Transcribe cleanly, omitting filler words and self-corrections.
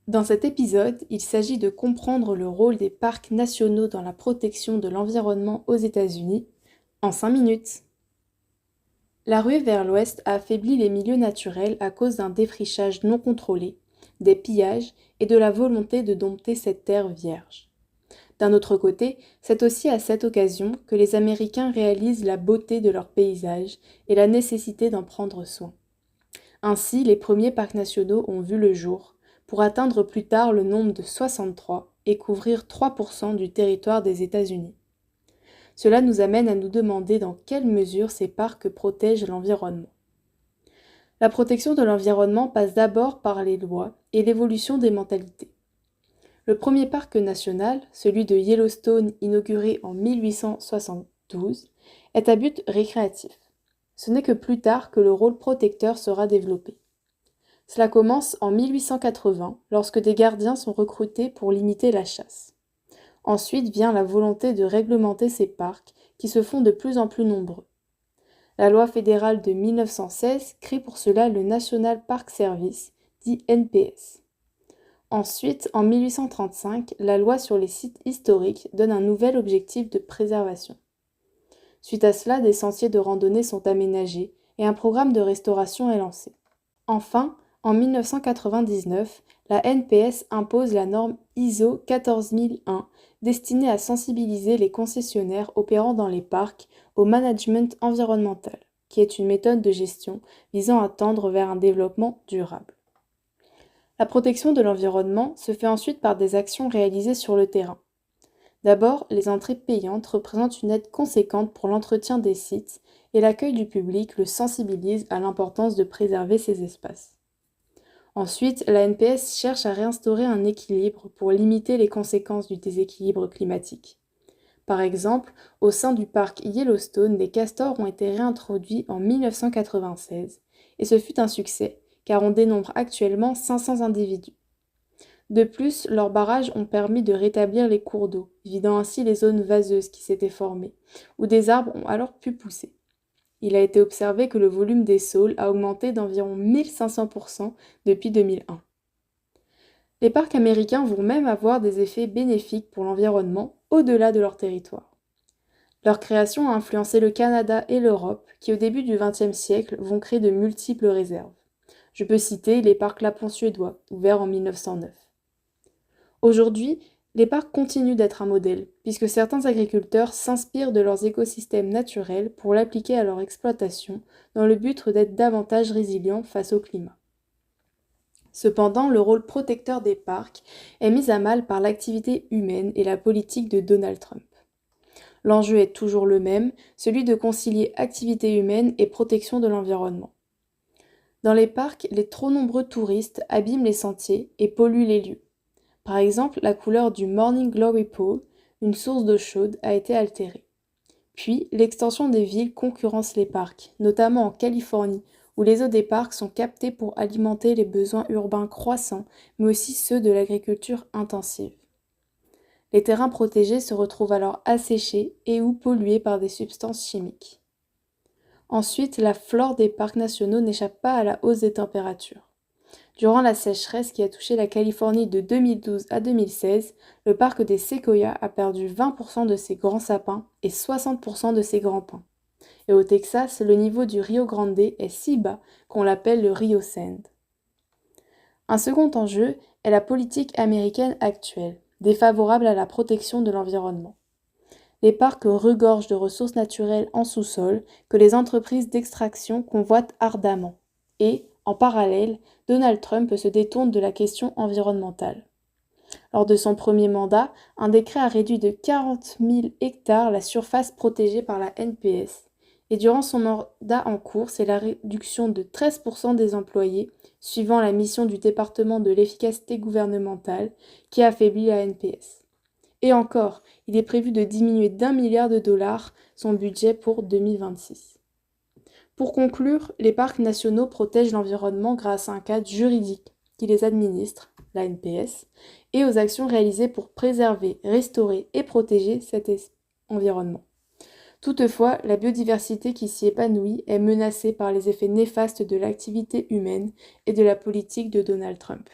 Dans cet épisode, il s'agit de comprendre le rôle des parcs nationaux dans la protection de l'environnement aux États-Unis en 5 minutes. La ruée vers l'ouest a affaibli les milieux naturels à cause d'un défrichage non contrôlé, des pillages et de la volonté de dompter cette terre vierge. D'un autre côté, c'est aussi à cette occasion que les Américains réalisent la beauté de leur paysage et la nécessité d'en prendre soin. Ainsi, les premiers parcs nationaux ont vu le jour, pour atteindre plus tard le nombre de 63 et couvrir 3% du territoire des États-Unis. Cela nous amène à nous demander dans quelle mesure ces parcs protègent l'environnement. La protection de l'environnement passe d'abord par les lois et l'évolution des mentalités. Le premier parc national, celui de Yellowstone inauguré en 1872, est à but récréatif. Ce n'est que plus tard que le rôle protecteur sera développé. Cela commence en 1880, lorsque des gardiens sont recrutés pour limiter la chasse. Ensuite vient la volonté de réglementer ces parcs, qui se font de plus en plus nombreux. La loi fédérale de 1916 crée pour cela le National Park Service, dit NPS. Ensuite, en 1835, la loi sur les sites historiques donne un nouvel objectif de préservation. Suite à cela, des sentiers de randonnée sont aménagés et un programme de restauration est lancé. Enfin, en 1999, la NPS impose la norme ISO 14001 destinée à sensibiliser les concessionnaires opérant dans les parcs au management environnemental, qui est une méthode de gestion visant à tendre vers un développement durable. La protection de l'environnement se fait ensuite par des actions réalisées sur le terrain. D'abord, les entrées payantes représentent une aide conséquente pour l'entretien des sites et l'accueil du public le sensibilise à l'importance de préserver ces espaces. Ensuite, la NPS cherche à réinstaurer un équilibre pour limiter les conséquences du déséquilibre climatique. Par exemple, au sein du parc Yellowstone, des castors ont été réintroduits en 1996 et ce fut un succès car on dénombre actuellement 500 individus. De plus, leurs barrages ont permis de rétablir les cours d'eau, vidant ainsi les zones vaseuses qui s'étaient formées, où des arbres ont alors pu pousser. Il a été observé que le volume des saules a augmenté d'environ 1500% depuis 2001. Les parcs américains vont même avoir des effets bénéfiques pour l'environnement au-delà de leur territoire. Leur création a influencé le Canada et l'Europe, qui au début du XXe siècle vont créer de multiples réserves. Je peux citer les parcs lapons suédois, ouverts en 1909. Aujourd'hui, les parcs continuent d'être un modèle, puisque certains agriculteurs s'inspirent de leurs écosystèmes naturels pour l'appliquer à leur exploitation, dans le but d'être davantage résilients face au climat. Cependant, le rôle protecteur des parcs est mis à mal par l'activité humaine et la politique de Donald Trump. L'enjeu est toujours le même, celui de concilier activité humaine et protection de l'environnement. Dans les parcs, les trop nombreux touristes abîment les sentiers et polluent les lieux. Par exemple, la couleur du Morning Glory Pool, une source d'eau chaude, a été altérée. Puis, l'extension des villes concurrence les parcs, notamment en Californie, où les eaux des parcs sont captées pour alimenter les besoins urbains croissants, mais aussi ceux de l'agriculture intensive. Les terrains protégés se retrouvent alors asséchés et ou pollués par des substances chimiques. Ensuite, la flore des parcs nationaux n'échappe pas à la hausse des températures. Durant la sécheresse qui a touché la Californie de 2012 à 2016, le parc des séquoias a perdu 20% de ses grands sapins et 60% de ses grands pins. Et au Texas, le niveau du Rio Grande est si bas qu'on l'appelle le Rio Sand. Un second enjeu est la politique américaine actuelle, défavorable à la protection de l'environnement. Les parcs regorgent de ressources naturelles en sous-sol que les entreprises d'extraction convoitent ardemment. Et, en parallèle, Donald Trump se détourne de la question environnementale. Lors de son premier mandat, un décret a réduit de 40 000 hectares la surface protégée par la NPS. Et durant son mandat en cours, c'est la réduction de 13% des employés, suivant la mission du département de l'efficacité gouvernementale, qui a affaibli la NPS. Et encore, il est prévu de diminuer d'1 milliard de dollars son budget pour 2026. Pour conclure, les parcs nationaux protègent l'environnement grâce à un cadre juridique qui les administre, la NPS, et aux actions réalisées pour préserver, restaurer et protéger cet environnement. Toutefois, la biodiversité qui s'y épanouit est menacée par les effets néfastes de l'activité humaine et de la politique de Donald Trump.